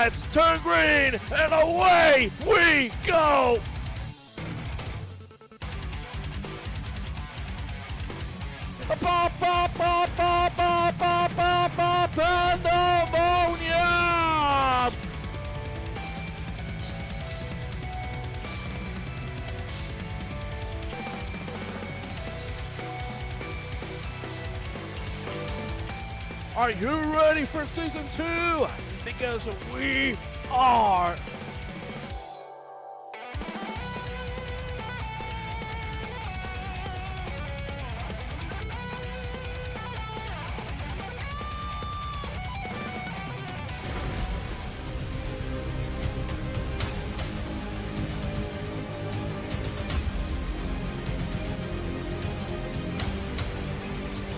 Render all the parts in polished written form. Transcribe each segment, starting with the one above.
lights turn green, and away we go! Pandemonium! Are you ready for season 2? Because we are.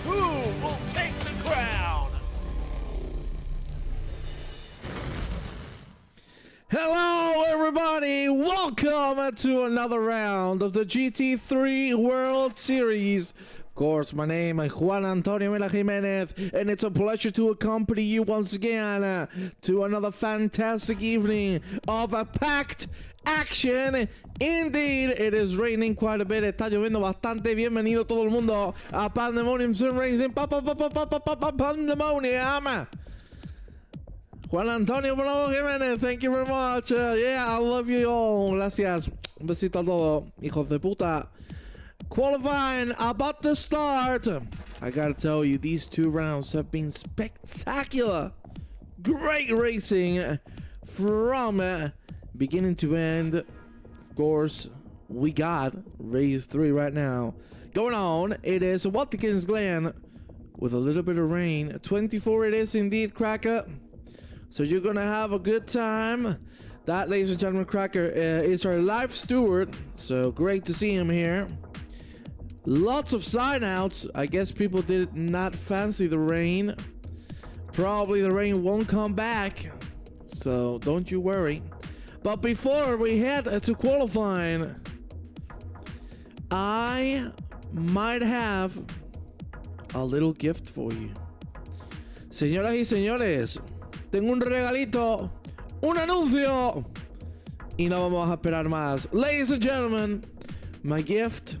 Who will take the crown? Hello everybody, welcome to another round of the GT3 World Series. Of course, my name is Juan Antonio Mila Jimenez, and it's a pleasure to accompany you once again to another fantastic evening of a packed action. Indeed, it is raining quite a bit. Está lloviendo bastante. Bienvenido todo el mundo a Pandemonium SimRacing. Pandemonium. Juan Antonio Bravo Jiménez, thank you very much. Yeah, I love you all. Gracias. Un besito a todos, hijos de puta. Qualifying about to start. I gotta tell you, these two rounds have been spectacular. Great racing from beginning to end. Of course, we got race 3 right now going on. It is Watkins Glen with a little bit of rain. 24 it is indeed, Cracker. So you're gonna have a good time. That, ladies and gentlemen, Cracker is our live steward. So great to see him here. Lots of sign outs. I guess people did not fancy the rain. Probably the rain won't come back. So don't you worry. But before we head to qualifying, I might have a little gift for you. Señoras y señores, tengo un regalito, un anuncio, y no vamos a esperar más. Ladies and gentlemen, my gift,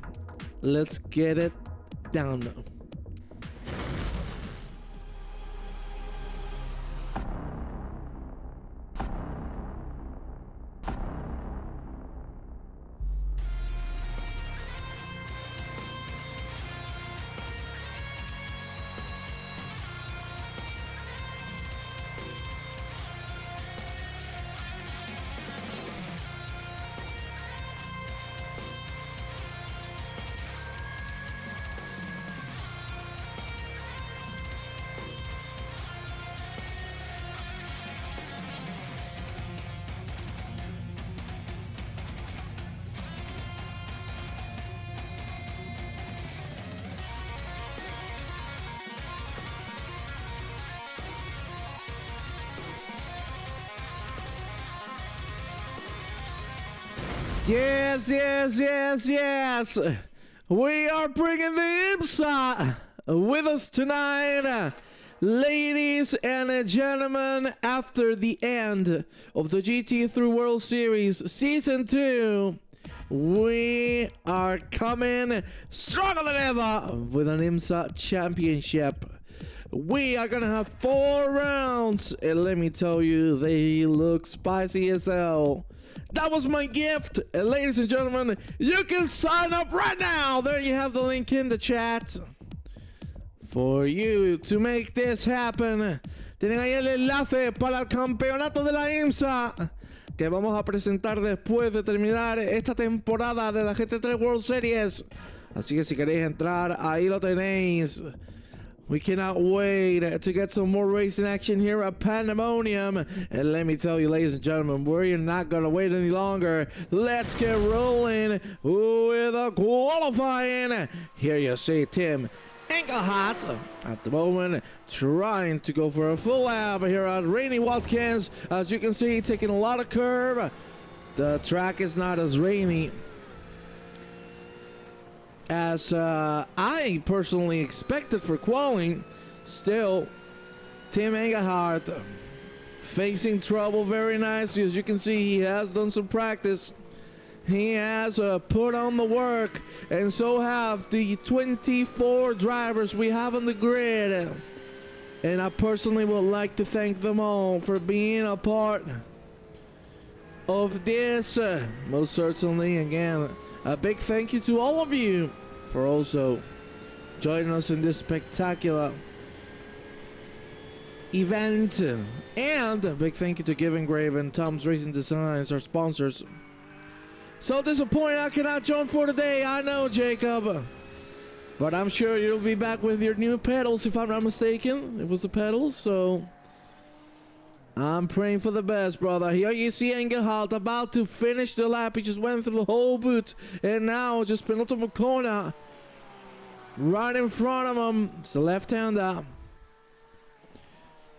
let's get it down. Yes, yes, yes, yes. We are bringing the IMSA with us tonight. Ladies and gentlemen, after the end of the GT3 World Series Season 2, we are coming stronger than ever with an IMSA championship. We are gonna have 4 rounds, and let me tell you, they look spicy as hell. That was my gift. And ladies and gentlemen, you can sign up right now. There you have the link in the chat for you to make this happen. Tienen ahí el enlace para el campeonato de la IMSA que vamos a presentar después de terminar esta temporada de la GT3 World Series. Así que si queréis entrar, ahí lo tenéis. We cannot wait to get some more racing action here at Pandemonium. And let me tell you, ladies and gentlemen, we're not going to wait any longer. Let's get rolling with the qualifying. Here you see Tim Engelhardt at the moment trying to go for a full lap here at rainy Watkins. As you can see, taking a lot of curve. The track is not as rainy as I personally expected for qualifying. Still, Tim Engelhardt facing trouble very nicely. As you can see, he has done some practice. He has put on the work, and so have the 24 drivers we have on the grid. And I personally would like to thank them all for being a part of this. Most certainly, again, a big thank you to all of you for also joining us in this spectacular event. And a big thank you to Given Grave and Tom's Racing Designs, our sponsors. So disappointed I cannot join for today, I know, Jacob. But I'm sure you'll be back with your new pedals, if I'm not mistaken. It was the pedals, so I'm praying for the best, brother. Here you see Engelhardt about to finish the lap. He just went through the whole boot, and now just penultimate corner. Right in front of him, it's the left-hander.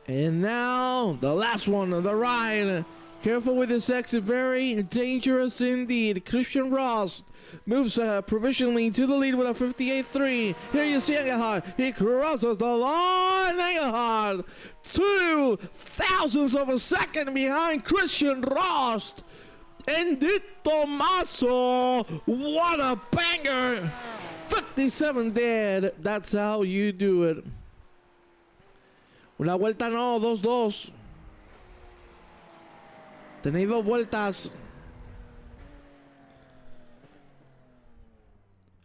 And now, the last one, the right. Careful with this exit, very dangerous indeed. Christian Rost moves provisionally to the lead with a 58.3. Here you see Engelhardt. He crosses the line. Engelhardt, 2 thousandths of a second behind Christian Rost. And Di Tommaso, what a banger. 57 dead. That's how you do it. Una vuelta no, 2-2. Tenéis 2 vueltas.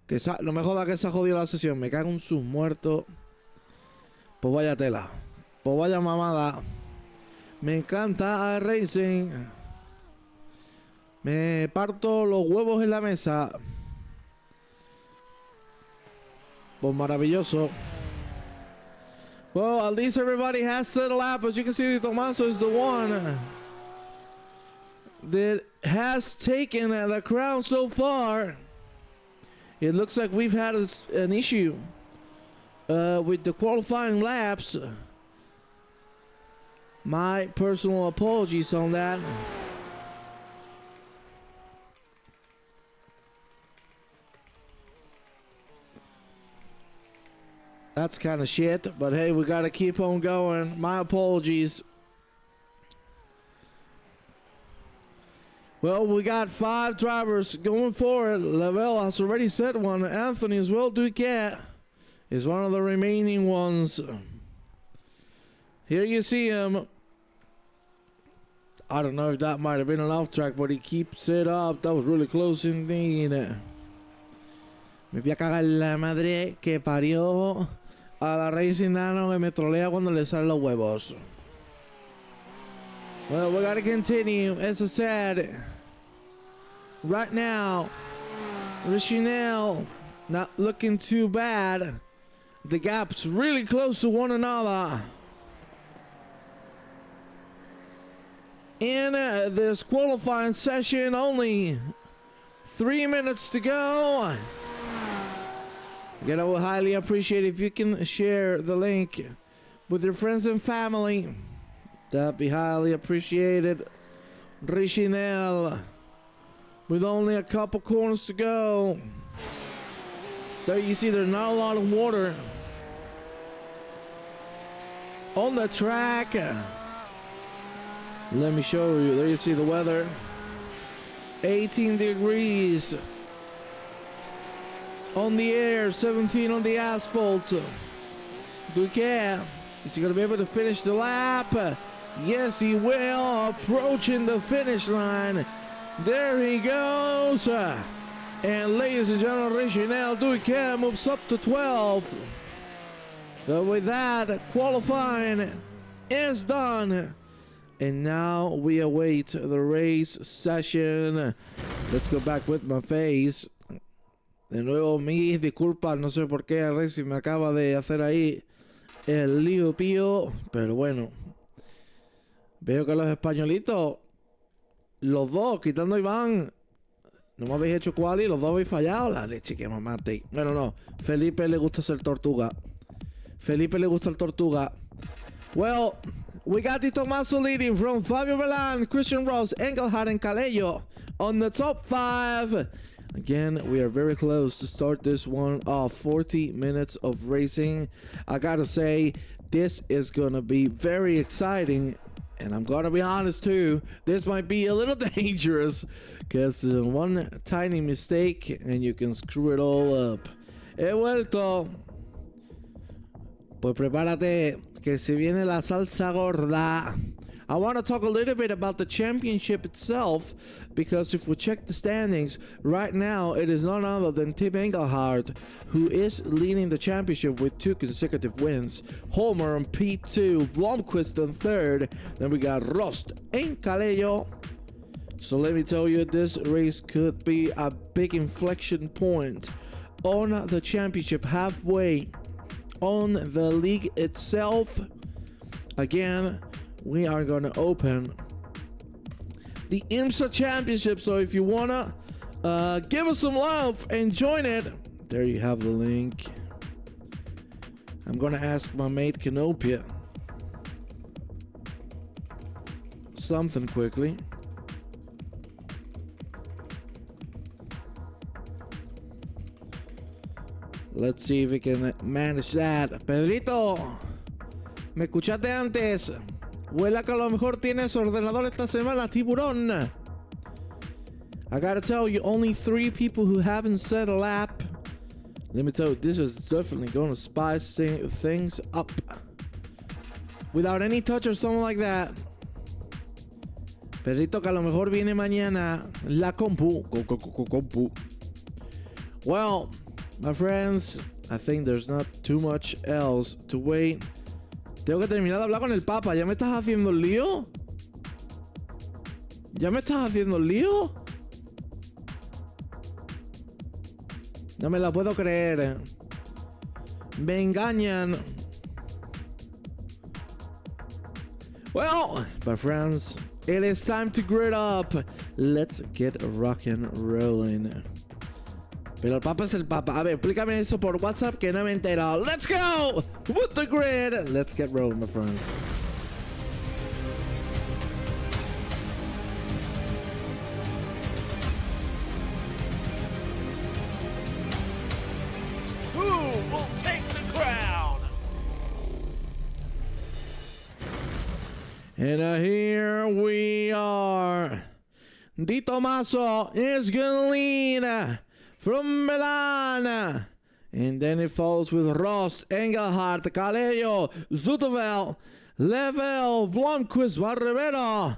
Que no me joda que se ha jodido la sesión. Me cago en sus muertos. Pues vaya tela. Pues vaya mamada. Me encanta el racing. Me parto los huevos en la mesa. Pues maravilloso. Well, at least everybody has set a lap. As you can see, Tommaso is the one that has taken the crown so far. It looks like we've had an issue with the qualifying laps. My personal apologies on that. That's kind of shit, but hey, we gotta keep on going. My apologies. Well, we got 5 drivers going for it. Lavelle has already set one. Anthony as well. Duquette is one of the remaining ones. Here you see him. I don't know if that might have been an off track, but he keeps it up. That was really close indeed. Me voy a cagar la madre que parió a la Racing Nano que me trolea cuando le salen los huevos. Well, we gotta continue. As I said, right now, Richinel not looking too bad. The gap's really close to one another. In this qualifying session, only 3 minutes to go. Again, I would highly appreciate if you can share the link with your friends and family. That'd be highly appreciated. Richinel with only a couple corners to go. There you see there's not a lot of water on the track. Let me show you. There you see the weather. 18 degrees on the air, 17 on the asphalt. Duquette, is he going to be able to finish the lap? Yes, he will. Approaching the finish line. There he goes. And ladies and gentlemen, Richinel Duquette moves up to 12. So with that, qualifying is done. And now we await the race session. Let's go back with my face. De nuevo, mis disculpas, no sé por qué el Racing me acaba de hacer ahí el lío pío, pero bueno. Veo que los españolitos, los dos, quitando a Iván, no me habéis hecho quali, los dos habéis fallado. La leche que mamate. Bueno, no, Felipe le gusta ser tortuga. Felipe le gusta el tortuga. Well, we got Di Tommaso leading from Fabio Velan, Christian Ross, Engelhardt, and Calello on the top 5. Again, we are very close to start this one off. 40 minutes of racing. I gotta say, this is gonna be very exciting And I'm gonna be honest too, this might be a little dangerous, because one tiny mistake and you can screw it all up. He vuelto. Pues prepárate, que se viene la salsa gorda. I want to talk a little bit about the championship itself, because if we check the standings, right now it is none other than Tim Engelhardt who is leading the championship with 2 consecutive wins. Homer on P2, Blomqvist on 3rd, then we got Rost and Calello. So let me tell you, this race could be a big inflection point on the championship, halfway on the league itself. Again, we are gonna open the IMSA Championship, so if you wanna give us some love and join it, there you have the link. I'm gonna ask my mate Canopia something quickly. Let's see if we can manage that. Pedrito, ¿me escuchaste antes? Huela que a lo mejor tienes ordenador esta semana, tiburón. I gotta tell you, only 3 people who haven't set a lap. Let me tell you, this is definitely gonna spice things up. Without any touch or something like that. Pedrito, que a lo mejor viene mañana la compu. Compu. Well, my friends, I think there's not too much else to wait. Tengo que terminar de hablar con el Papa. ¿Ya me estás haciendo el lío? ¿Ya me estás haciendo el lío? No me la puedo creer. Me engañan. Well, my friends, it is time to grid up. Let's get rockin' rolling. Pero el Papa es el Papa. A ver, explícame eso por WhatsApp que no me entero. Let's go with the grid. Let's get rolling, my friends. Who will take the crown? And here we are. Di Tommaso is gonna lead from Milan, and then it follows with Rost, Engelhardt, Calello, Zutovel, Level, Blomqvist, Barrivero,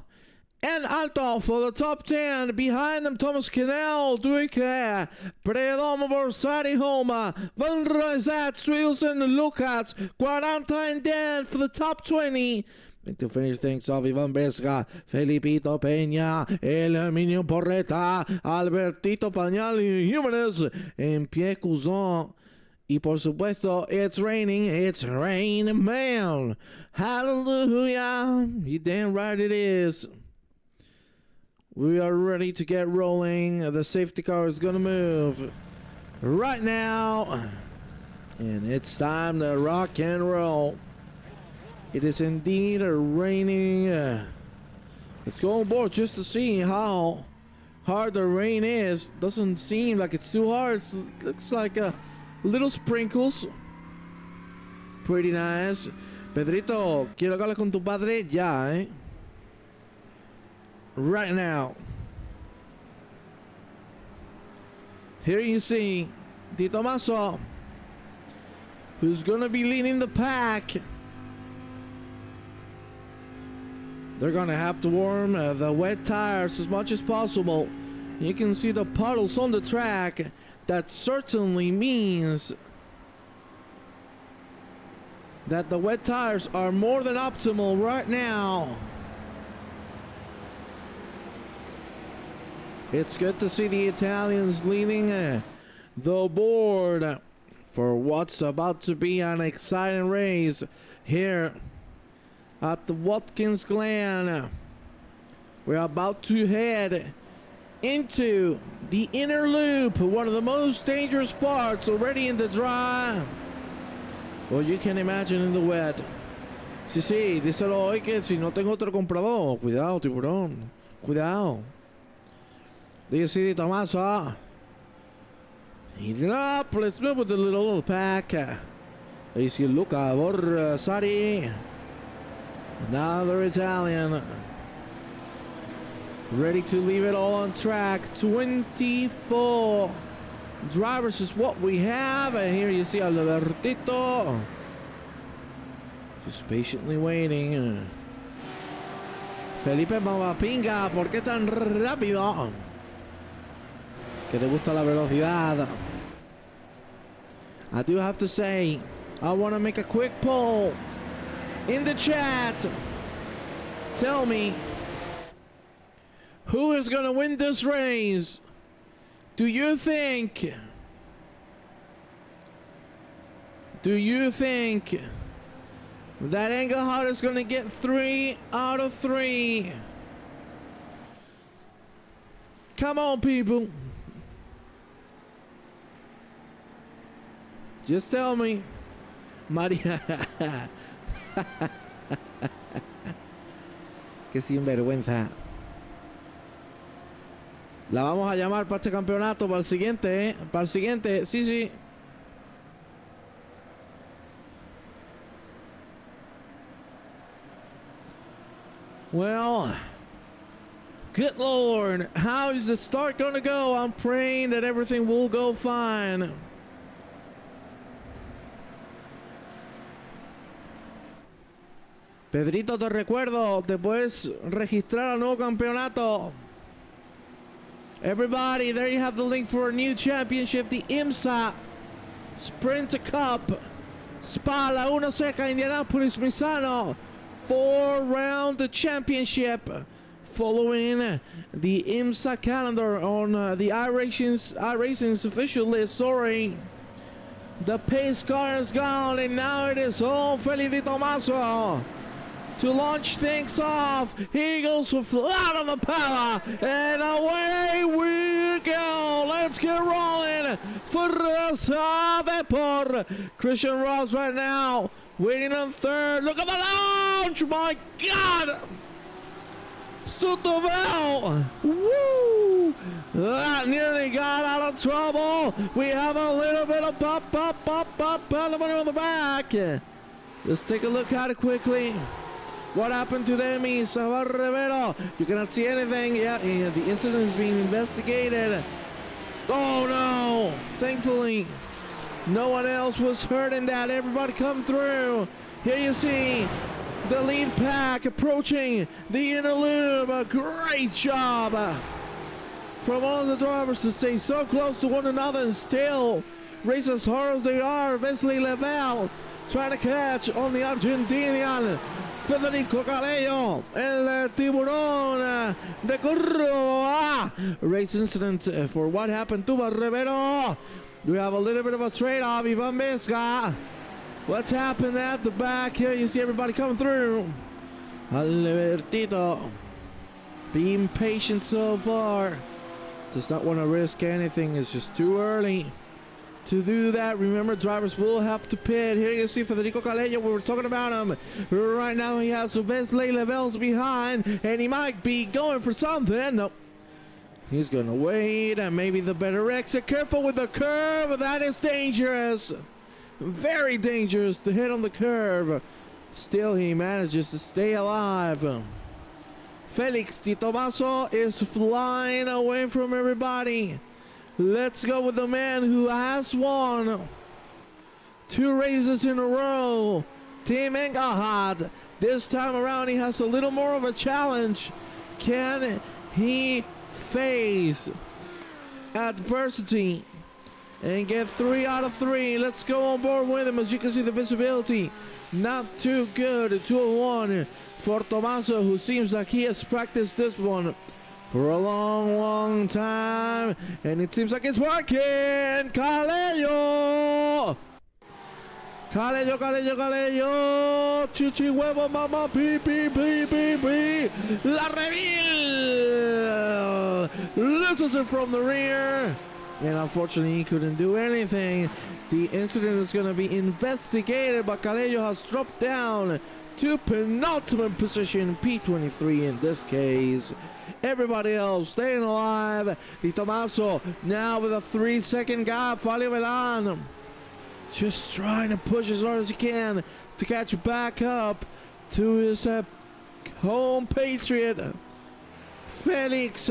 and Alto for the top 10. Behind them, Thomas Canal, Duiker, Predomo, Borsari, Homa, Van Rosat, Swilson, Lucas, 40 and Dan for the top 20. And to finish things off, Iván Vesga, Felipito Peña, El Minio Porreta, Albertito Pañal y Jimenez en Pie Cuzón. Y por supuesto, it's raining man. Hallelujah. You damn right it is. We are ready to get rolling. The safety car is gonna move right now. And it's time to rock and roll. It is indeed raining. Let's go on board just to see how hard the rain is. Doesn't seem like it's too hard. It looks like little sprinkles. Pretty nice. Pedrito, quiero hablar con tu padre ya, eh? Right now. Here you see Di Tommaso, who's gonna be leading the pack. They're gonna have to warm the wet tires as much as possible. You can see the puddles on the track. That certainly means that the wet tires are more than optimal right now. It's good to see the Italians leading the board for what's about to be an exciting race here at the Watkins Glen. We're about to head into the inner loop, one of the most dangerous parts, already in the dry. Well, you can imagine in the wet. Sí, díselo hoy que si no tengo otro comprador. Cuidado, tiburón. Cuidado. Dice Di Tommaso. Heat it up. Let's move with the little pack. There you see Luca Borsari. Another Italian. Ready to leave it all on track. 24 drivers is what we have. And here you see Albertito. Just patiently waiting. Felipe Mamapinga, ¿por qué tan rápido? Que te gusta la velocidad. I do have to say, I want to make a quick poll in the chat. Tell me, who is going to win this race? Do you think that Engelhardt is going to get 3 out of 3? Come on, people. Just tell me. María. Qué sinvergüenza. La vamos a llamar para este campeonato, para el siguiente, ¿eh? Para el siguiente, sí, sí. Well, good Lord, how is the start going to go? I'm praying that everything will go fine. Pedrito, te recuerdo, te puedes registrar al nuevo campeonato. Everybody, there you have the link for a new championship, the IMSA Sprint Cup. Spa, Laguna Seca, Indianapolis, Misano. 4-round championship following the IMSA calendar on the iRacing's official list. Sorry. The pace car is gone, and now it is all Felipe Di Tommaso to launch things off. He goes flat on the power, and away we go. Let's get rolling for Vepor. Christian Ross right now waiting on third. Look at the launch! My God! Sotovel! Woo! That nearly got out of trouble. We have a little bit of pop, Pandemonium on the back. Let's take a look at it quickly. What happened to them is Rivero. You cannot see anything. Yeah, the incident is being investigated. Oh no! Thankfully, no one else was hurt in that. Everybody come through. Here you see the lead pack approaching the inner loop. A great job from all the drivers to stay so close to one another and still race as hard as they are. Wesley Level trying to catch on the Argentinian Federico Calello, el tiburón de Curva. Race incident for what happened to Rivero. We have a little bit of a trade-off. Ivan Vesga. What's happened at the back here? You see everybody coming through. Albertito being patient so far. Does not want to risk anything. It's just too early to do that. Remember, drivers will have to pit. Here you see Federico Calello. We were talking about him. Right now he has Wesley Levels behind, and he might be going for something. Nope. He's going to wait, and maybe the better exit. Careful with the curve. That is dangerous. Very dangerous to hit on the curve. Still, he manages to stay alive. Felix Di Tommaso is flying away from everybody. Let's go with the man who has won 2 races in a row, Team Engelhardt. This time around, he has a little more of a challenge. Can he face adversity and get 3 out of 3? Let's go on board with him. As you can see, the visibility not too good. 201 for Tommaso, who seems like he has practiced this one for a long time, and it seems like it's working. Calello! Chichi huevo, mama, pi. La reveal! Loses it from the rear, and unfortunately he couldn't do anything. The incident is going to be investigated, but Calello has dropped down to penultimate position, P23 in this case. Everybody else staying alive. Di Tommaso now with a 3-second gap. Fabio Velan just trying to push as hard as he can to catch back up to his home patriot, Felix.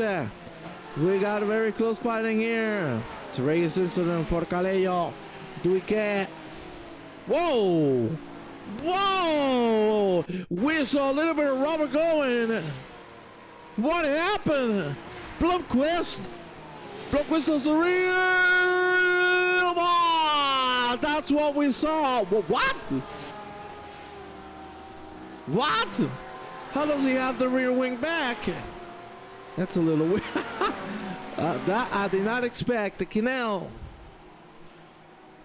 We got a very close fighting here. It's a race incident for Calello. Do we get... Whoa! Whoa! We saw a little bit of rubber going. What happened? Blomqvist does the real... Oh, that's what we saw. What? What? How does he have the rear wing back? That's a little weird. That I did not expect. The Canal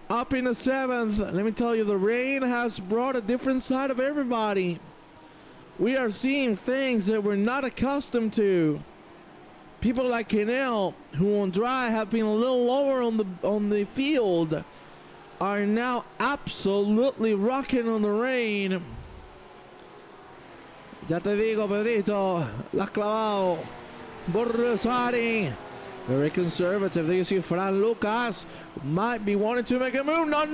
up in the 7th. Let me tell you, the rain has brought a different side of everybody. We are seeing things that we're not accustomed to. People like Canal, who on dry have been a little lower on the field, are now absolutely rocking on the rain. Ya te digo, Pedrito, la clavado. Borrosari, very conservative. There you see Fran Lucas might be wanting to make a move. No,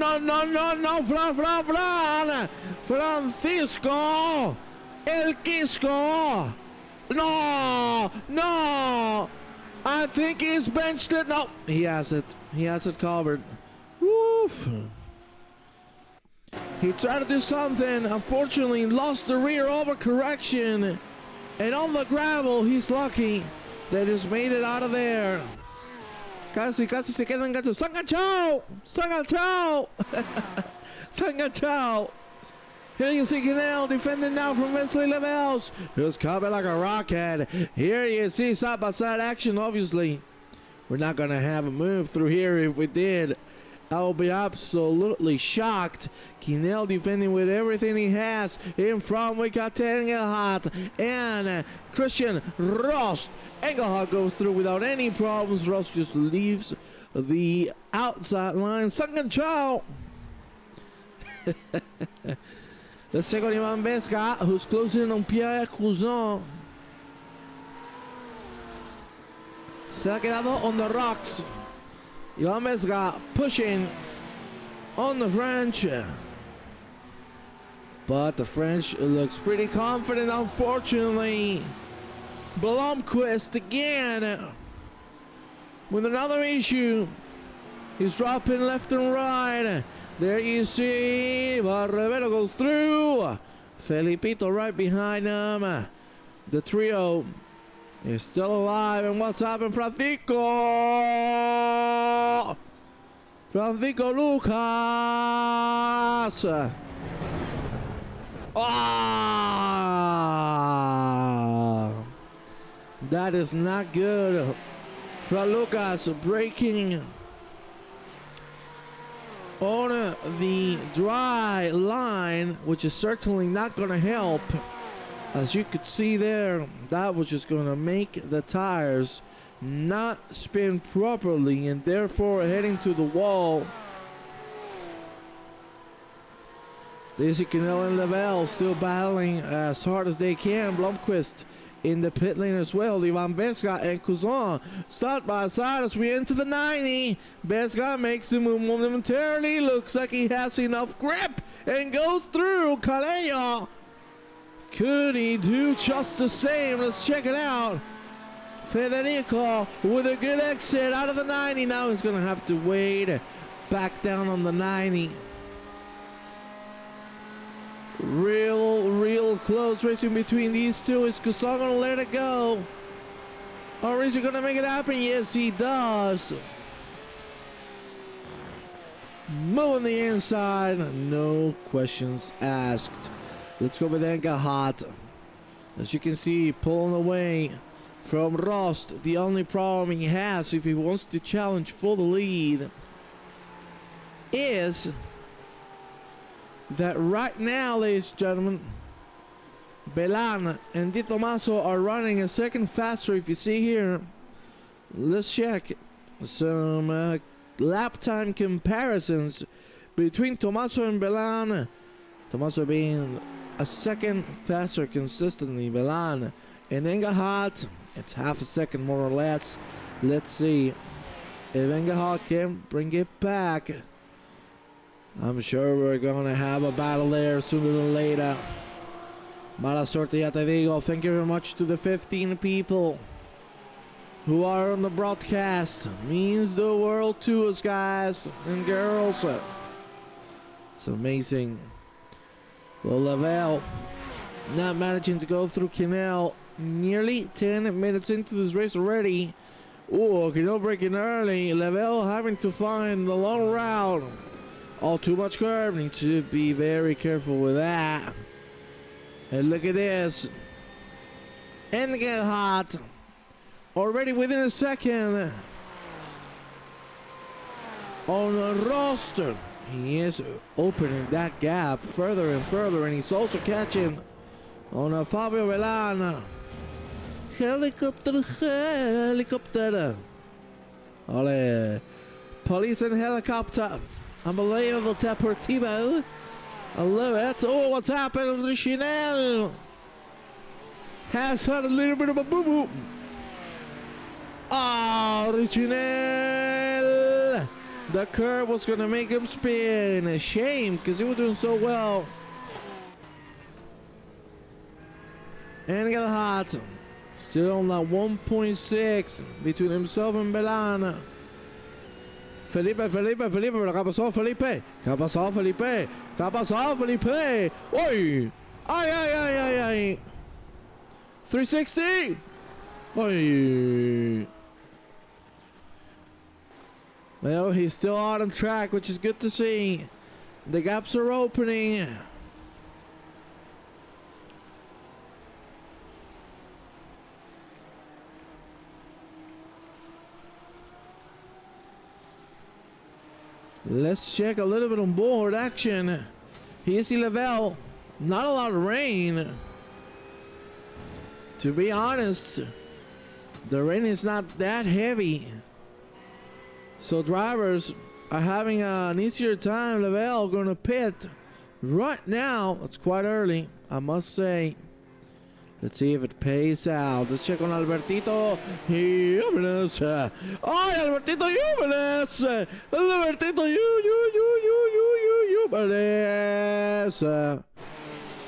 Fran. Francisco El Quisco. No. I think he's benched it. No, he has it. He has it covered. Woof. He tried to do something. Unfortunately, lost the rear overcorrection. And on the gravel, he's lucky. They just made it out of there. Casi se queda enganchado. Se enganchado. Here you see Canal defending now from Wesley Levels, who's coming like a rocket. Here you see side-by-side action, obviously. We're not going to have a move through here. If we did, I will be absolutely shocked. Canal defending with everything he has. In front, we got Engelhardt and Christian Rost. Engelhardt goes through without any problems. Rost just leaves the outside line. Second chow. The second Ivan Vesga, who's closing on Pierre Cousin. Se ha quedado on the rocks. Ivan Vesga pushing on the French. But the French looks pretty confident, unfortunately. Blomqvist again with another issue. He's dropping left and right. There you see, Barrevero goes through. Felipito right behind him. The trio is still alive. And what's happened? Francisco Lucas. That is not good. Fran Lucas breaking on the dry line, which is certainly not going to help. As you could see there, that was just going to make the tires not spin properly and therefore heading to the wall. Daisy Canel and Lavelle still battling as hard as they can. Blomqvist in the pit lane as well. Ivan Vesga and Cousin side by side as we enter the 90. Vesga makes the move momentarily. Looks like he has enough grip and goes through. Calello. Could he do just the same? Let's check it out. Federico with a good exit out of the 90. Now he's going to have to wait back down on the 90. Real close racing between these two. Is Cousin gonna let it go? Or is he gonna make it happen? Yes, he does. Moving the inside, no questions asked. Let's go with Engelhardt. As you can see, pulling away from Rost. The only problem he has if he wants to challenge for the lead is that right now, ladies and gentlemen, Belan and Di Tommaso are running a second faster. If you see here, let's check some lap time comparisons between Tommaso and Belan. Tommaso being a second faster consistently. Belan and Engelhardt, it's half a second more or less. Let's see if Engelhardt can bring it back. I'm sure we're going to have a battle there sooner than later. Mala suerte, ya te digo. Thank you very much to the 15 people who are on the broadcast. Means the world to us, guys and girls. It's amazing. Well, Lavelle not managing to go through Canal. Nearly 10 minutes into this race already. Oh, Canal breaking early. Lavelle having to find the long route. Oh, too much curve. Needs to be very careful with that. And look at this. And get hot. Already within a second. On a roster. He is opening that gap further and further. And he's also catching on a Fabio Velana. Helicopter. Ole. Police and helicopter. Unbelievable Deportivo. I love it. Oh, what's happened to Chanel? Has had a little bit of a boo-boo. Oh, Chanel. The curve was going to make him spin. A shame, because he was doing so well. And he got hot. Still on that 1.6 between himself and Belana. Felipe, pero ¿qué pasó, Felipe? ¿Qué pasó, Felipe? ¿Qué pasó, Felipe? ¡Uy! ¡Ay! 360! ¡Uy! Well, he's still out on track, which is good to see. The gaps are opening. Let's check a little bit on board action. Here's Lavelle. Not a lot of rain. To be honest, the rain is not that heavy. So drivers are having an easier time. Lavelle going to pit right now. It's quite early, I must say. Let's see if it pays out. Let's check on Albertito Jimenez. Oh, Albertito Jimenez. Albertito Jimenez.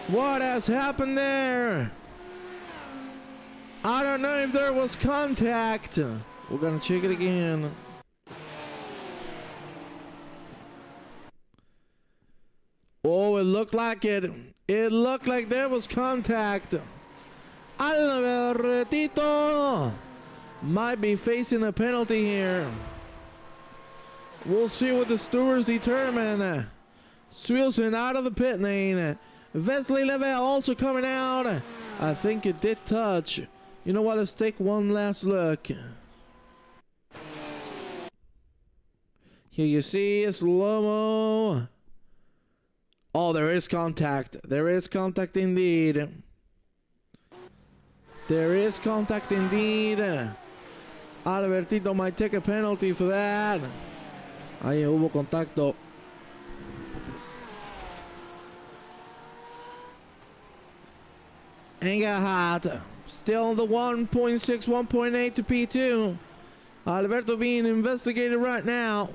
What has happened there? I don't know if there was contact. We're going to check it again. Oh, it looked like it. It looked like there was contact. Albertito might be facing a penalty here. We'll see what the stewards determine. Swilson out of the pit lane. Wesley Lavelle also coming out. I think it did touch. You know what? Let's take one last look. Here you see a slow-mo. Oh, there is contact. There is contact indeed. There is contact indeed. Albertito might take a penalty for that. Ahí hubo contacto. And got hot. Still on the 1.6, 1.8 to P2. Alberto being investigated right now.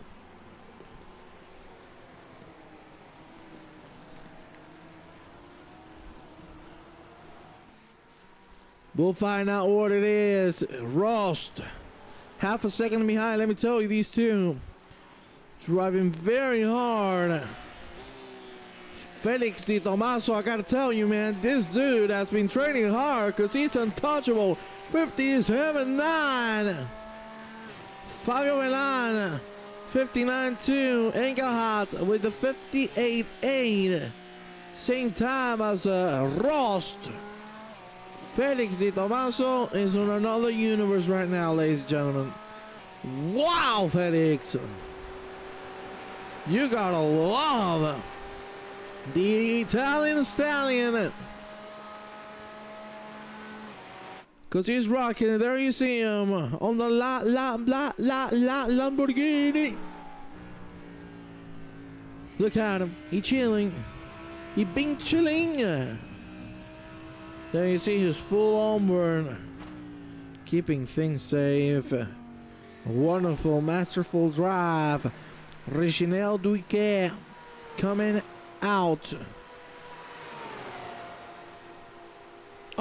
We'll find out what it is. Rost. Half a second behind, let me tell you, these two. Driving very hard. Felix Di Tomaso, I gotta tell you, man, this dude has been training hard because he's untouchable. 57.9. Fabio Velan, 59.2. Engelhardt with the 58.8. Same time as Rost. Felix Di Tomaso is on another universe right now, ladies and gentlemen. Wow, Felix. You gotta love the Italian stallion. Because he's rocking it. There you see him on the Lamborghini. Look at him. He chilling. He been chilling. There you see his full on burn. Keeping things safe. A wonderful, masterful drive. Reginald Duiquet coming out.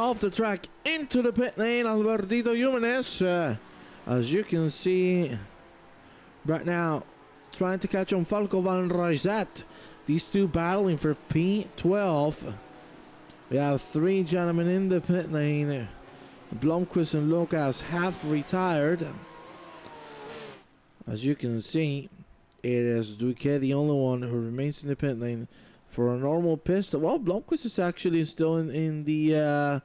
off the track into the pit lane, Albertito Jimenez. As you can see right now, trying to catch on Falco Van Rajat. These two battling for P12. We have three gentlemen in the pit lane. Blomqvist and Lucas have retired. As you can see, it is Duque, the only one who remains in the pit lane for a normal pistol. Well, Blomqvist is actually still in the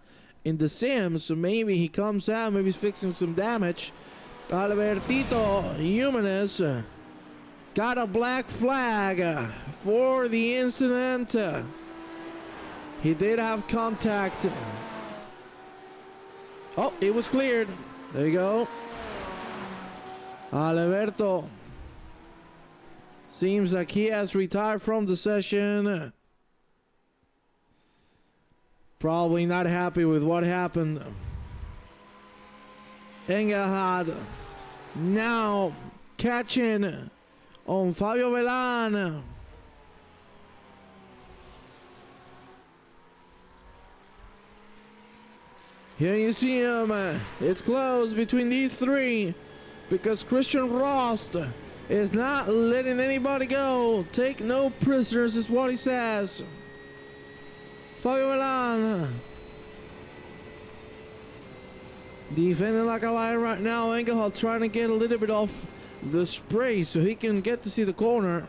sim, so maybe he comes out, maybe he's fixing some damage. Albertito Jimenez got a black flag for the incident. He did have contact. Oh, it was cleared. There you go. Alberto seems like he has retired from the session. Probably not happy with what happened. Engelhard now catching on Fabio Velan. Here you see him. It's close between these three because Christian Rost is not letting anybody go. Take no prisoners is what he says. Fabio Velan defending like a lion right now. Engelhard trying to get a little bit off the spray so he can get to see the corner.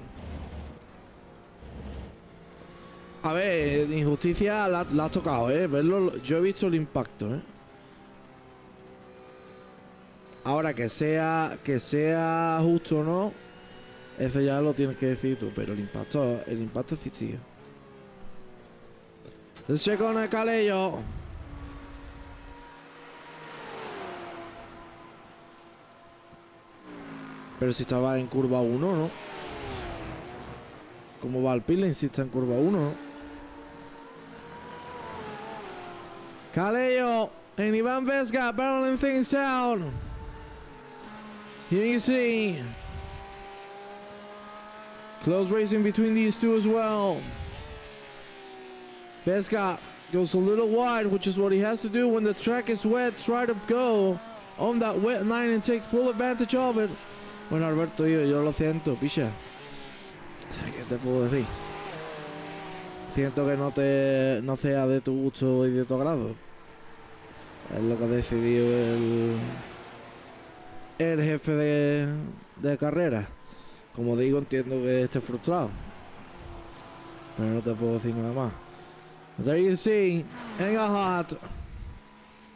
A ver, Injusticia la ha tocado, verlo, yo he visto el impacto, Ahora que sea justo o no, eso ya lo tienes que decir tú, pero el impacto sí sigue. Let's check on el Calello. Pero si estaba en curva 1, ¿no? ¿Cómo va el Pillen si está en curva 1, no? Calello and Ivan Vesga battling things out. Here you see close racing between these two as well. Vesga goes a little wide, which is what he has to do when the track is wet. Try to go on that wet line and take full advantage of it. Bueno, Alberto, yo lo siento, picha. ¿Qué te puedo decir? Siento que no sea de tu gusto y de tu agrado. Es lo que ha decidido el jefe de carrera. Como digo, entiendo que esté frustrado. Pero no te puedo decir nada más. There you see, Engelhard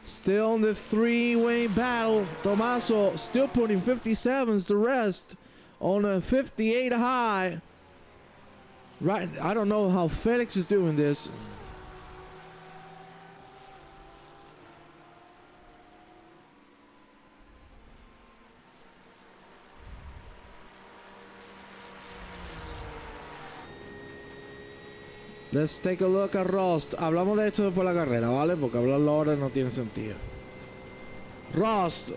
still on the three-way battle. Tommaso still putting 57s, the rest on a 58 high. Right, I don't know how Felix is doing this. Let's take a look at Rost. Hablamos de esto después de la carrera, ¿vale? Porque hablarlo ahora no tiene sentido. Rost,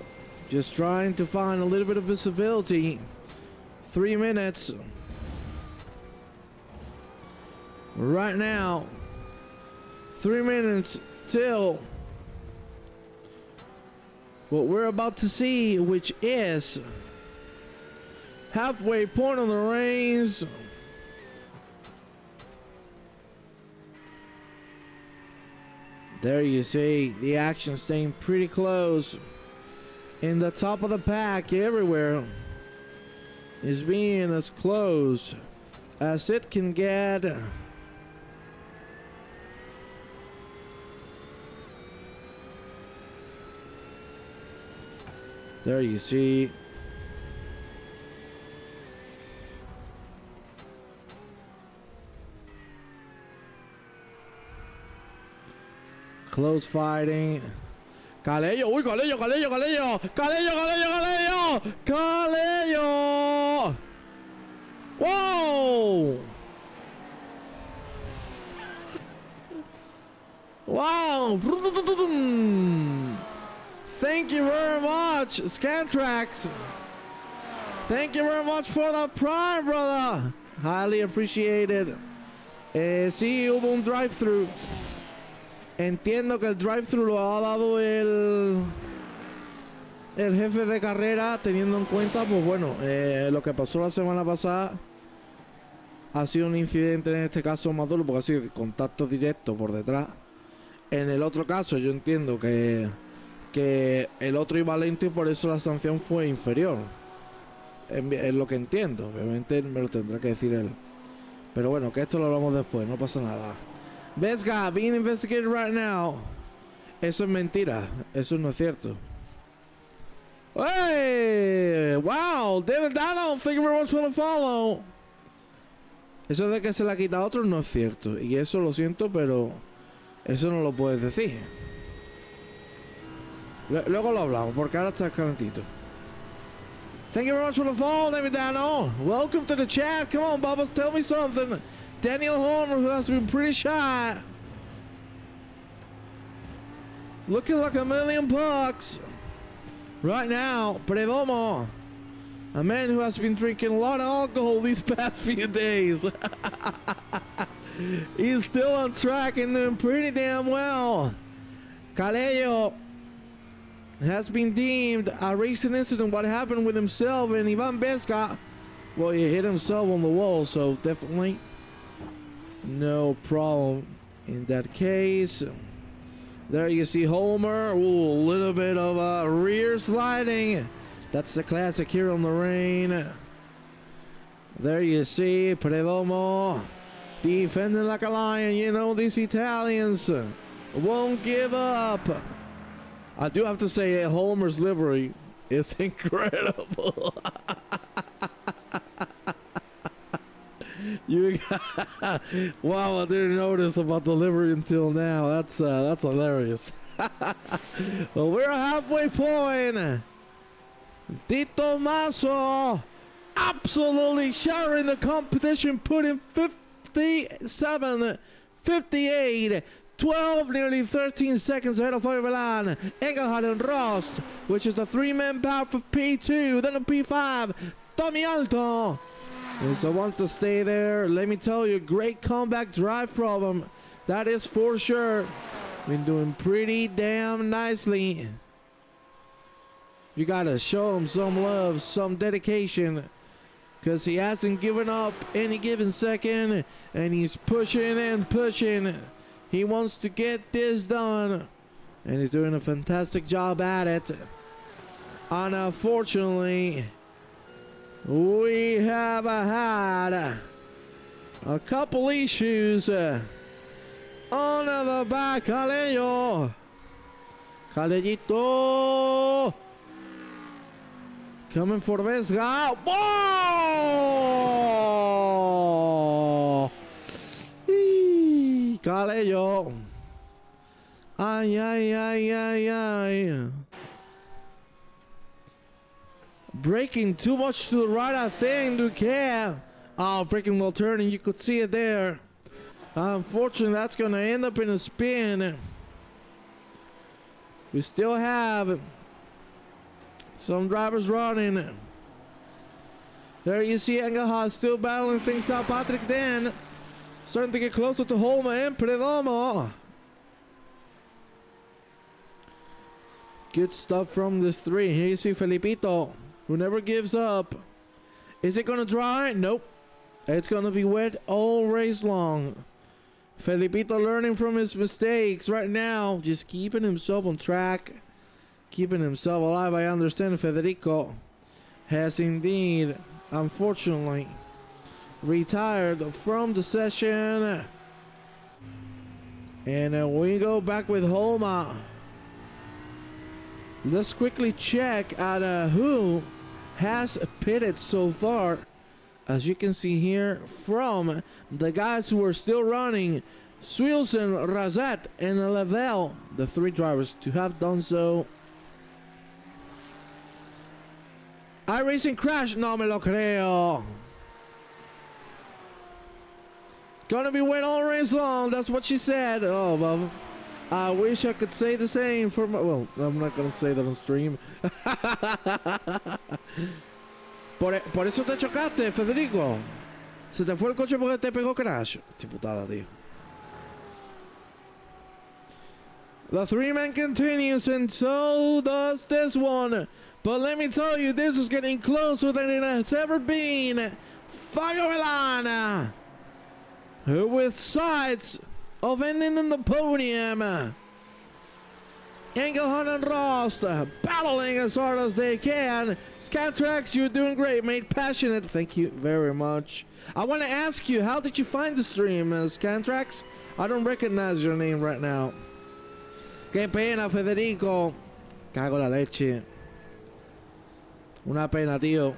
just trying to find a little bit of visibility. 3 minutes. Right now. 3 minutes till what we're about to see, which is halfway point on the reins. There you see the action staying pretty close. In the top of the pack everywhere is being as close as it can get. There you see. Close fighting. Calello. Uy, Calello. Whoa. Wow. Thank you very much, Scantrax. Thank you very much for the prime, brother. Highly appreciated. Sí, hubo un drive-thru. Entiendo que el drive-thru lo ha dado el jefe de carrera, teniendo en cuenta, pues bueno, lo que pasó la semana pasada ha sido un incidente, en este caso más duro, porque ha sido contacto directo por detrás. En el otro caso yo entiendo que el otro iba lento y por eso la sanción fue inferior. Es lo que entiendo, obviamente me lo tendrá que decir él. Pero bueno, que esto lo hablamos después, no pasa nada. Vesga, being investigated right now. Eso es mentira, eso no es cierto. Hey, wow, David Dano, thank you very much for the follow. Eso de que se la quita a otro no es cierto. Y eso lo siento, pero eso no lo puedes decir. Luego lo hablamos, porque ahora está calentito. Thank you very much for the follow, David Dano. Welcome to the chat. Come on, Bubbles, tell me something. Daniel Homer, who has been pretty shy. Looking like $1,000,000 right now. Predomo, a man who has been drinking a lot of alcohol these past few days. He's still on track and doing pretty damn well. Calello has been deemed a recent incident what happened with himself and Ivan Vesca. Well, he hit himself on the wall, so definitely no problem in that case. There you see Homer. Ooh, a little bit of rear sliding. That's the classic here on the rain. There you see Predomo defending like a lion. You know, these Italians won't give up. I do have to say, Homer's livery is incredible. Wow, I didn't notice about the livery until now. That's hilarious. Well, we're halfway point. Tito Masso absolutely shattering the competition, putting 57, 58, 12, nearly 13 seconds ahead of Fabio Velan, Engelhardt and Rost, which is the three-man power for P2, then a P5, Tommy Alto. So want to stay there. Let me tell you, great comeback drive from him. That is for sure. Been doing pretty damn nicely. You gotta show him some love, some dedication, because he hasn't given up any given second, and he's pushing and pushing. He wants to get this done, and he's doing a fantastic job at it. And unfortunately, we have had a couple issues on the back. Calello, Calellito coming for Vesga. Whoa! Calello. Ay, ay, ay, ay, ay. Braking too much to the right, I think, Duque. Oh, braking while turning, you could see it there. Unfortunately, that's going to end up in a spin. We still have some drivers running. There you see Engelhardt still battling things out. Patrick Den starting to get closer to Homer and Predomo. Good stuff from this three. Here you see Felipito, who never gives up. Is it going to dry? Nope. It's going to be wet all race long. Felipito learning from his mistakes right now. Just keeping himself on track. Keeping himself alive. I understand Federico has indeed, unfortunately, retired from the session. And we go back with Homa. Let's quickly check at who has pitted so far. As you can see here from the guys who are still running, Swilson, Razat, and Lavelle, the three drivers to have done so. iRacing crash, no me lo creo. Gonna be wet all race long, that's what she said. Oh, Bob. I wish I could say the same for my... Well, I'm not gonna say that on stream. Por eso te chocaste, Federico. Se te fue el coche porque te pegó crash. Qué putada, tío. The three-man continues, and so does this one. But let me tell you, this is getting closer than it has ever been. Fabio Milana, with sights of ending in the podium. Engelhardt and Rost battling as hard as they can. Scantrax, you're doing great, mate. Passionate. Thank you very much. I want to ask you, how did you find the stream, Scantrax? I don't recognize your name right now. Qué pena, Federico. Cago la leche. Una pena, tío.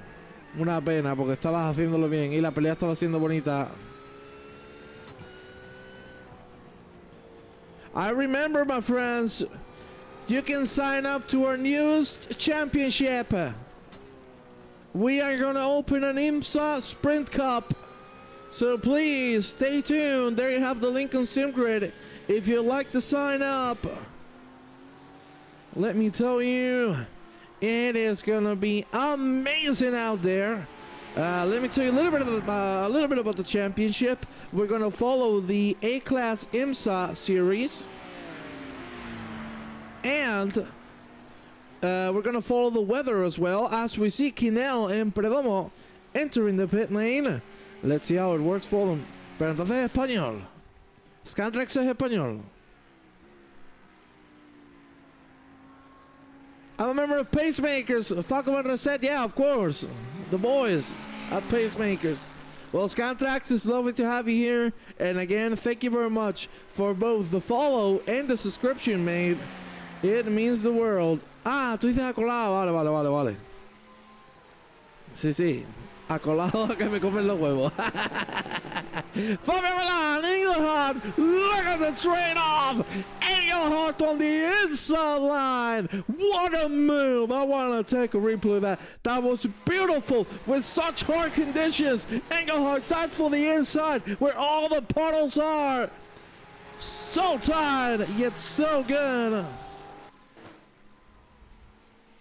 Una pena, porque estabas haciéndolo bien y la pelea estaba siendo bonita. I remember, my friends, you can sign up to our newest championship. We are going to open an IMSA Sprint Cup. So please stay tuned. There you have the link on SimGrid. If you'd like to sign up, let me tell you, it is going to be amazing out there. Let me tell you a little bit about the championship. We're going to follow the A-Class IMSA series. And we're going to follow the weather as well, as we see Kinel and Perdomo entering the pit lane. Let's see how it works for them. Pero entonces español. Scantrax es español. I'm a member of Pacemakers. Falcon and Reset, yeah, of course. The boys at Pacemakers. Well, Scantrax, it's lovely to have you here. And again, thank you very much for both the follow and the subscription, mate. It means the world. Ah, tú dices acolado. Vale. Sí. Acolado que me comen los huevos. Fabio Milan, Engelhardt, look at the trade-off. Engelhardt on the inside line. What a move. I want to take a replay of that. That was beautiful with such hard conditions. Engelhardt died for the inside where all the puddles are. So tight, yet so good.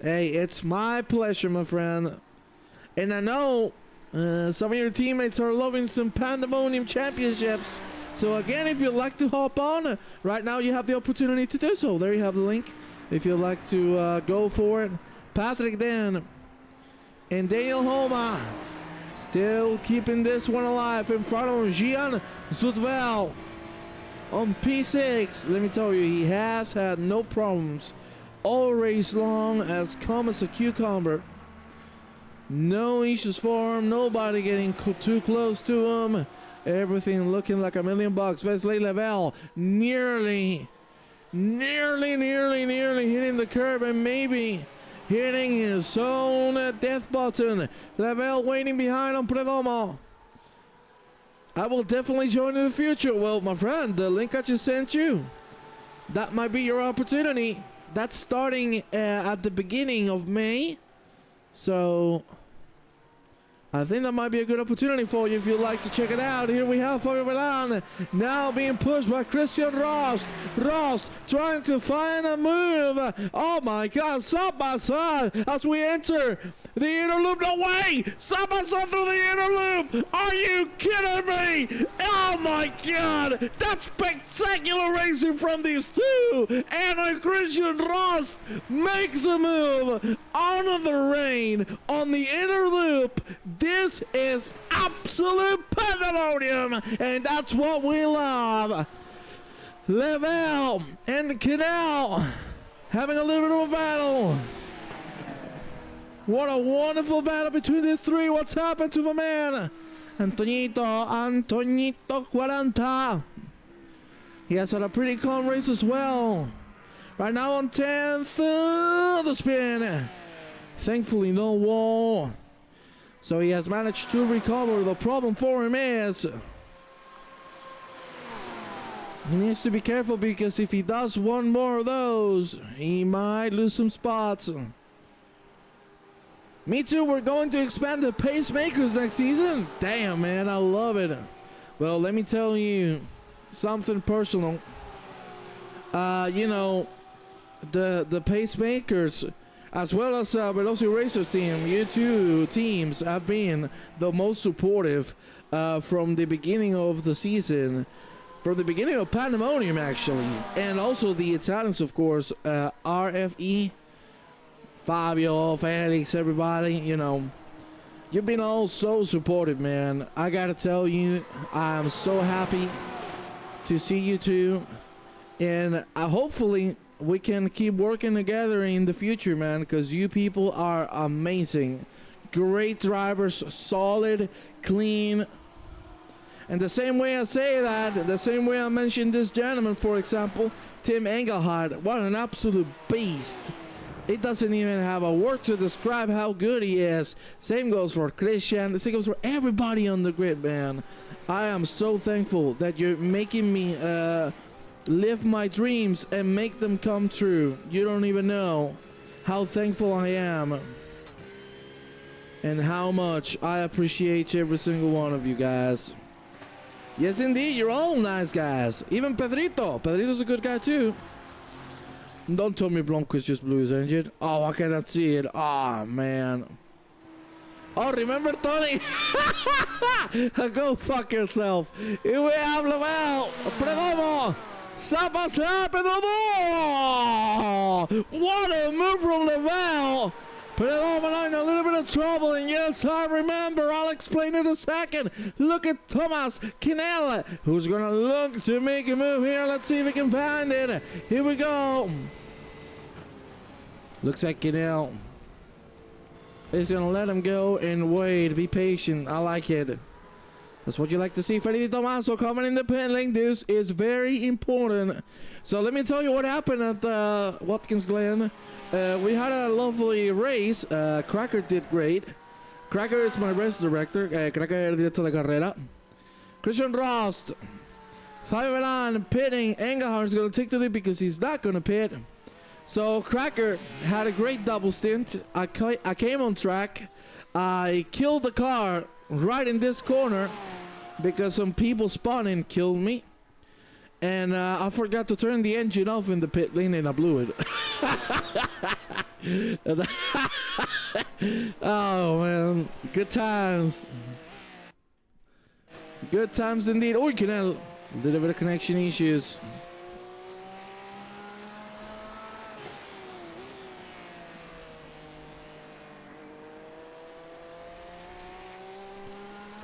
Hey, it's my pleasure, my friend. And I know some of your teammates are loving some Pandemonium championships. So again, if you'd like to hop on, right now you have the opportunity to do so. There you have the link. If you'd like to go for it. Patrick Dan and Daniel Homa still keeping this one alive in front of Gian Zutvel on P6. Let me tell you, he has had no problems all race long, as calm as a cucumber. No issues for him, nobody getting too close to him. Everything looking like $1,000,000. Wesley Lavelle nearly hitting the curb and maybe hitting his own death button. Lavelle waiting behind on Predomo. I will definitely join in the future. Well, my friend, the link I just sent you, that might be your opportunity. That's starting at the beginning of May. So I think that might be a good opportunity for you if you'd like to check it out. Here we have Fabio Milan now being pushed by Christian Rost. Rost trying to find a move. Oh my God, side by side as we enter the inner loop. No way! Side by side through the inner loop. Are you kidding me? Oh my God, that's spectacular racing from these two. And Christian Rost makes the move on the rain on the inner loop. This is absolute pandemonium, and that's what we love. Lavelle and Canal having a little bit of a battle. What a wonderful battle between the three. What's happened to my man? Antonito 40. He has had a pretty calm race as well. Right now on 10th, the spin. Thankfully, no wall. So he has managed to recover. The problem for him is he needs to be careful, because if he does one more of those, he might lose some spots. Me too, we're going to expand the pacemakers next season. Damn, man, I love it. Well, let me tell you something personal. You know, the pacemakers, as well as Velocity Racers team, you two teams have been the most supportive from the beginning of the season. from the beginning of Pandemonium, actually, and also the Italians, of course, RFE, Fabio, Felix, everybody, you know, you've been all so supportive, man. I gotta tell you, I'm so happy to see you two, and hopefully we can keep working together in the future, man, because you people are amazing. Great drivers, solid, clean. And the same way I say that, the same way I mentioned this gentleman, for example, Tim Engelhardt, what an absolute beast. It doesn't even have a word to describe how good he is. Same goes for Christian, same goes for everybody on the grid, man. I am so thankful that you're making me live my dreams and make them come true. You don't even know how thankful I am. And how much I appreciate every single one of you guys. Yes, indeed, you're all nice guys. Even Pedrito. Pedrito's a good guy too. Don't tell me Blomqvist just blew his engine. Oh, I cannot see it. Oh, man. Oh, remember Tony? Go fuck yourself. Here we have Lavelle. Perdomo. Sapasa Perdomo. What a move from Lavelle. Perdomo in a little bit of trouble, and yes, I remember. I'll explain in a second. Look at Thomas Kinella, who's gonna look to make a move here. Let's see if we can find it. Here we go. Looks like Kinella is gonna let him go and wait. Be patient. I like it. That's what you like to see. Freddy Tomaso coming in the pit lane. This is very important. So let me tell you what happened at Watkins Glen. We had a lovely race. Cracker did great. Cracker is my race director. Cracker era director de carrera. Christian Rost. Fabian pitting. Engelhardt is going to take the lead because he's not going to pit. So Cracker had a great double stint. I came on track. I killed the car right in this corner because some people spawning killed me. And I forgot to turn the engine off in the pit lane and I blew it. Oh man, good times. Good times indeed. Oh, you can have a little bit of connection issues.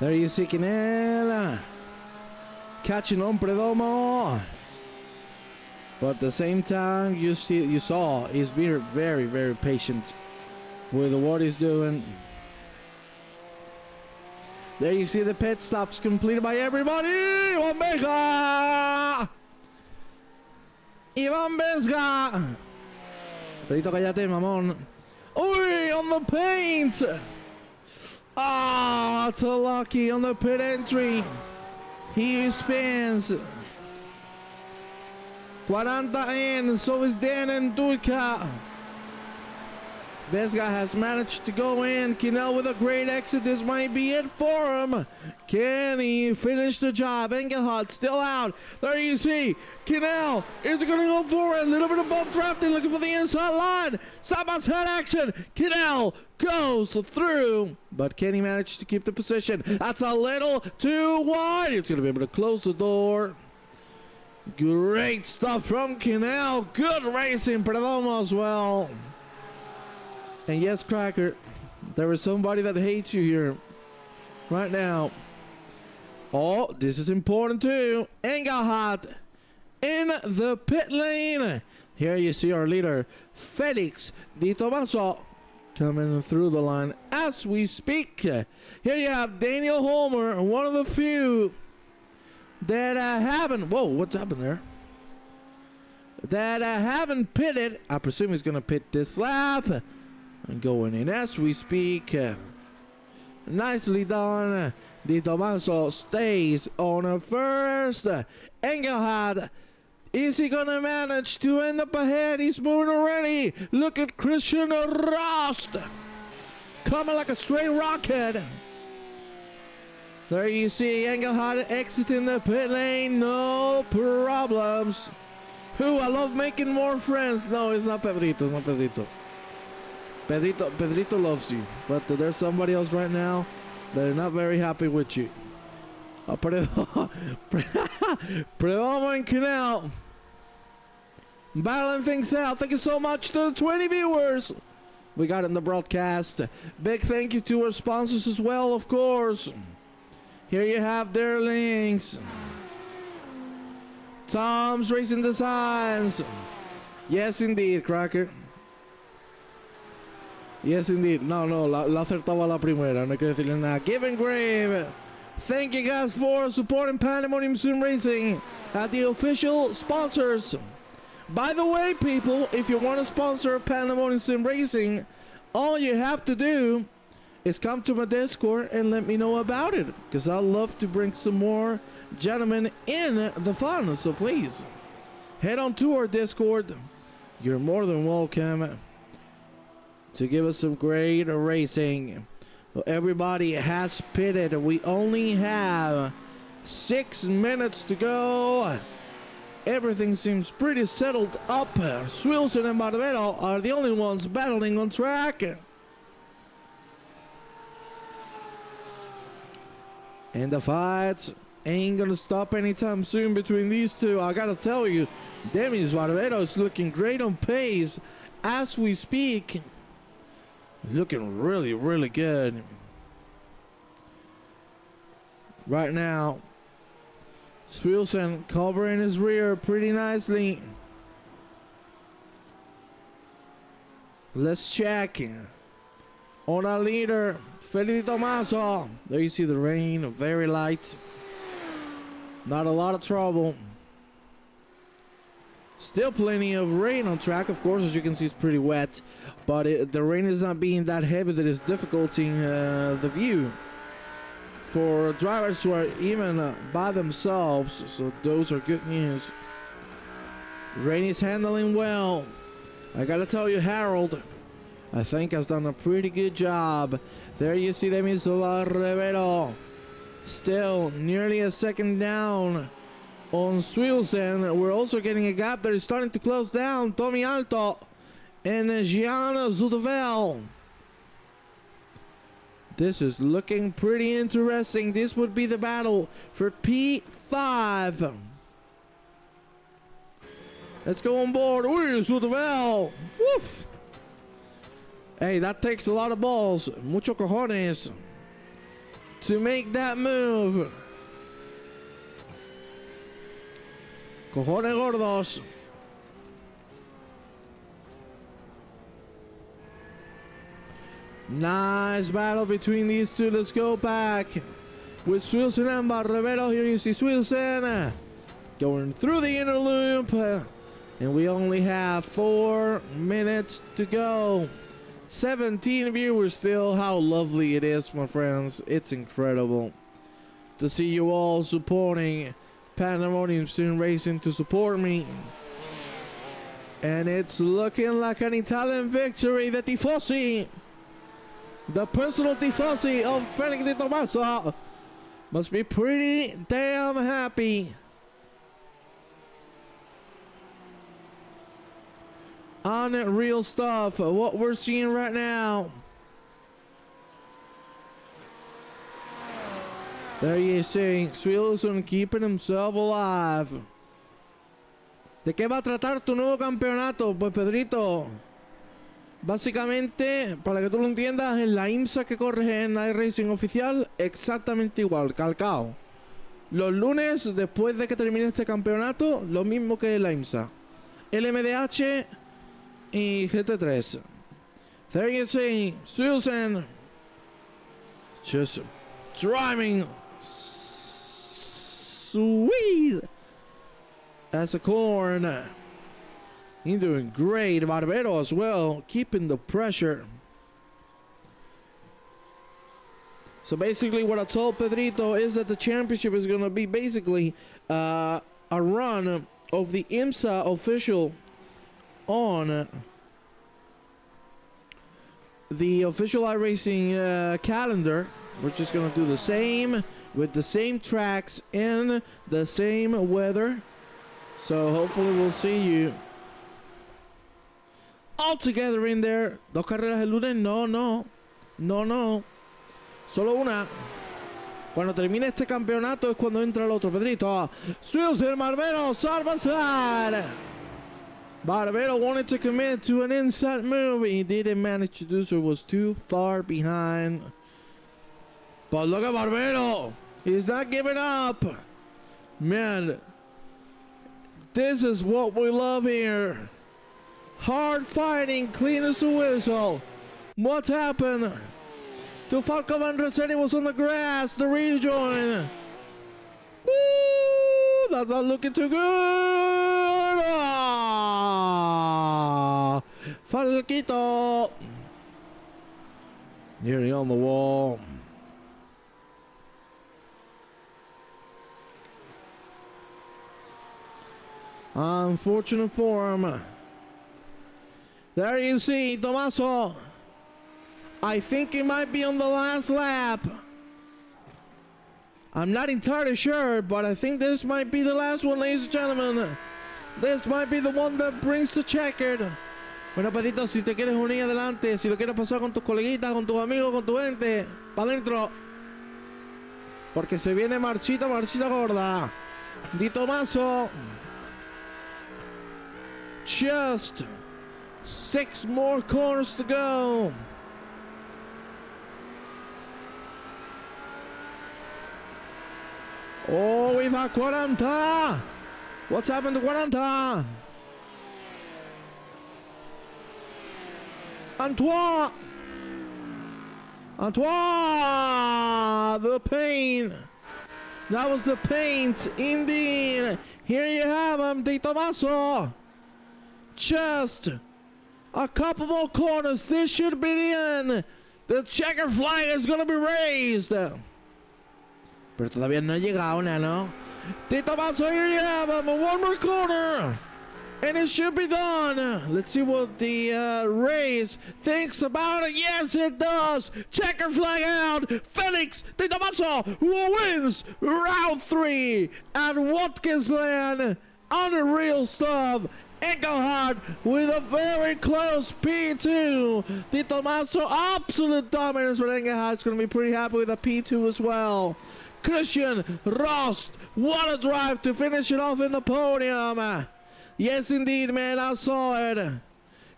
There you see Canela catching on Perdomo. But at the same time, you saw he's very, very, very patient with what he's doing. There you see the pit stops completed by everybody. Ivan Bezga! Ivan Bezga! Perito, cállate, mamón. Uy, on the paint! Ah, it's a lucky on the pit entry. He spins. 40 in, so is Dan and Duika. This guy has managed to go in. Kinel with a great exit. This might be it for him. Can he finish the job? Engelhardt still out. There you see. Kinel is going to go for it. A little bit of bump drafting, looking for the inside line. Saba's head action. Kinel goes through, but can he manage to keep the position? That's a little too wide. He's going to be able to close the door. Great stuff from Kinel. Good racing, Perdomo as well. And yes, Cracker, there is somebody that hates you here right now. Oh, this is important too. Engelhardt in the pit lane. Here you see our leader, Felix Di Tomaso, coming through the line as we speak. Here you have Daniel Homer, one of the few that haven't. Whoa, what's happened there? That haven't pitted. I presume he's going to pit this lap. And going in as we speak. Nicely done. Di Tomaso stays on a first. Engelhardt, is he gonna manage to end up ahead? He's moving already. Look at Christian Rost coming like a straight rocket. There you see Engelhardt exiting the pit lane. No problems. Who? I love making more friends. No, it's not Pedrito. It's not Pedrito. Pedrito loves you, but there's somebody else right now that are not very happy with you. Predominant out. Battling things out. Thank you so much to the 20 viewers we got in the broadcast. Big thank you to our sponsors as well, of course. Here you have their links. Tom's Racing Designs. Yes, indeed, Cracker. Yes, indeed. No, la acertaba la primera. No hay que decirle nada. Give and Grave. Thank you guys for supporting Pandemonium SimRacing at the official sponsors. By the way, people, if you want to sponsor Pandemonium SimRacing, all you have to do is come to my Discord and let me know about it, because I'd love to bring some more gentlemen in the fun. So please head on to our Discord. You're more than welcome to give us some great racing. Well, everybody has pitted. We only have 6 minutes to go. Everything seems pretty settled up. Swilson and Barbero are the only ones battling on track. And the fights ain't gonna stop anytime soon between these two. I gotta tell you, Demis Barbero is looking great on pace as we speak. Looking really, really good. Right now, Swilson covering his rear pretty nicely. Let's check on our leader, Felipe Tomaso. There you see the rain, very light. Not a lot of trouble. Still plenty of rain on track, of course. As you can see, it's pretty wet, but the rain is not being that heavy that it's dificulting the view for drivers who are even by themselves. So those are good news. Rain is handling well. I gotta tell you, Harold, I think has done a pretty good job. There you see Demis Barbero. Still nearly a second down on Swilson. We're also getting a gap that is starting to close down. Tommy Alto and Gian Zudevel. This is looking pretty interesting. This would be the battle for P5. Let's go on board. Ooh, Zudevel. Woof. Hey, that takes a lot of balls. Mucho cojones to make that move. Cojones gordos. Nice battle between these two. Let's go back with Swilson and Barbero. Here you see Swilson going through the inner loop. And we only have 4 minutes to go. 17 viewers still. How lovely it is, my friends. It's incredible to see you all supporting Pandemonium SimRacing to support me. And it's looking like an Italian victory. The Tifosi, the personal Tifosi of Felix Di Tommaso, must be pretty damn happy. Unreal stuff, what we're seeing right now. There you see Swilson keeping himself alive. ¿De qué va a tratar tu nuevo campeonato? Pues Pedrito, básicamente, para que tú lo entiendas, en la IMSA que corres en iRacing oficial, exactamente igual, calcao. Los lunes, después de que termine este campeonato, lo mismo que en la IMSA. LMDH y GT3. There you see Swilson just driving sweet as a corn. He's doing great. Barbero as well, keeping the pressure. So basically what I told Pedrito is that the championship is going to be basically a run of the IMSA official on the official iRacing calendar. We're just going to do the same with the same tracks in the same weather. So hopefully we'll see you all together in there. Dos carreras el lunes? No. Solo una. Cuando termine este campeonato es cuando entra el otro Pedrito. Swills el Barbero, Salvazar. Barbero wanted to commit to an inside move. He didn't manage to do so. Was too far behind. But look at Barbero. He's not giving up. Man, this is what we love here. Hard fighting, clean as a whistle. What's happened? To Falco Van Rossetti was on the grass, the rejoin. Woo! That's not looking too good. Ah! Falquito. Nearly on the wall. Unfortunate for him. There you see Tommaso. I think he might be on the last lap. I'm not entirely sure, but I think this might be the last one, ladies and gentlemen. This might be the one that brings the checkered. Bueno, Pedrito, si te quieres unir adelante, si lo quieres pasar con tus coleguitas, con tus amigos, con tu gente, para adentro. Porque se viene marchita, marchita gorda. Di Tommaso. Just 6 more corners to go. Oh, we've had 40. What's happened to 40? Antoine! Antoine! The paint! That was the paint, indeed! Here you have him, Di Tommaso! Just a couple more corners. This should be the end. The checker flag is going to be raised. Pero todavía no ha llegado, ¿no? Di Tommaso, here you have him. One more corner. And it should be done. Let's see what the race thinks about it. Yes, it does. Checker flag out. Felix Di Tommaso, who wins round 3 at Watkins Glen. Unreal stuff. Engelhardt with a very close P2. Di Tommaso, absolute dominance, but Engelhardt's going to be pretty happy with a P2 as well. Christian Rost, what a drive to finish it off in the podium. Yes, indeed, man, I saw it.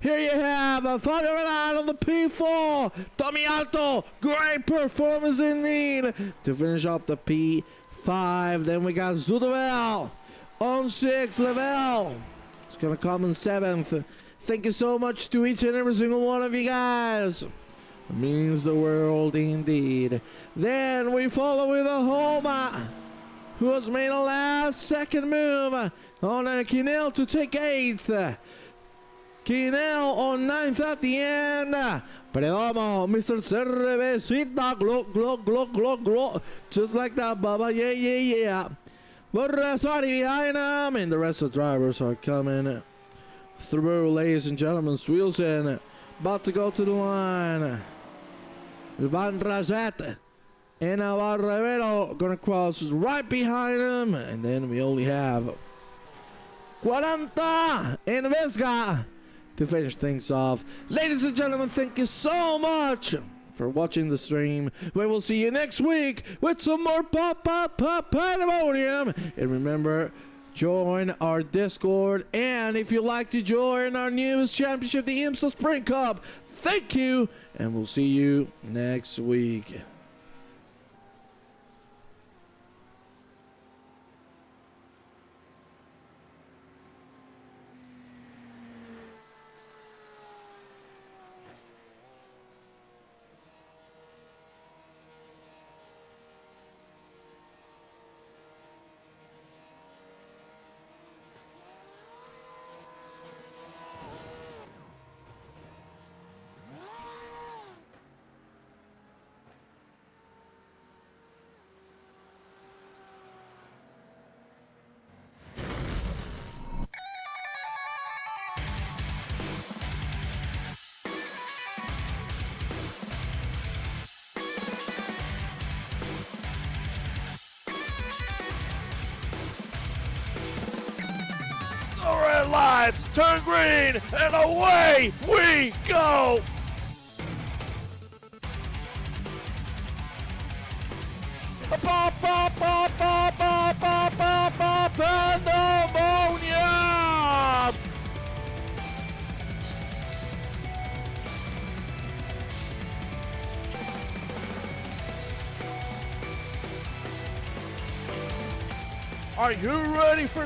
Here you have Fabio Velan on the P4. Tommy Alto, great performance indeed. To finish off the P5, then we got Zudovel on 6, Lavelle. It's going to come in 7th. Thank you so much to each and every single one of you guys. It means the world indeed. Then we follow with a Homa, who has made a last second move on Kinel to take 8th. Kinel on 9th at the end. Predomo, Mr. Cervecita, glock, glock, glock, glock, glock. Just like that, Baba. Yeah, yeah, yeah. Borrasari behind him, and the rest of the drivers are coming through, ladies and gentlemen. Swilson about to go to the line. Van Rajat and Navarrevero gonna cross right behind him, and then we only have 40 and Vesga to finish things off. Ladies and gentlemen, thank you so much for watching the stream. We will see you next week with some more Pandemonium. And remember, join our Discord. And if you'd like to join our newest championship, the IMSA Sprint Cup, thank you. And we'll see you next week. The red lights turn green, and away we go! Pandemonium! Are you ready for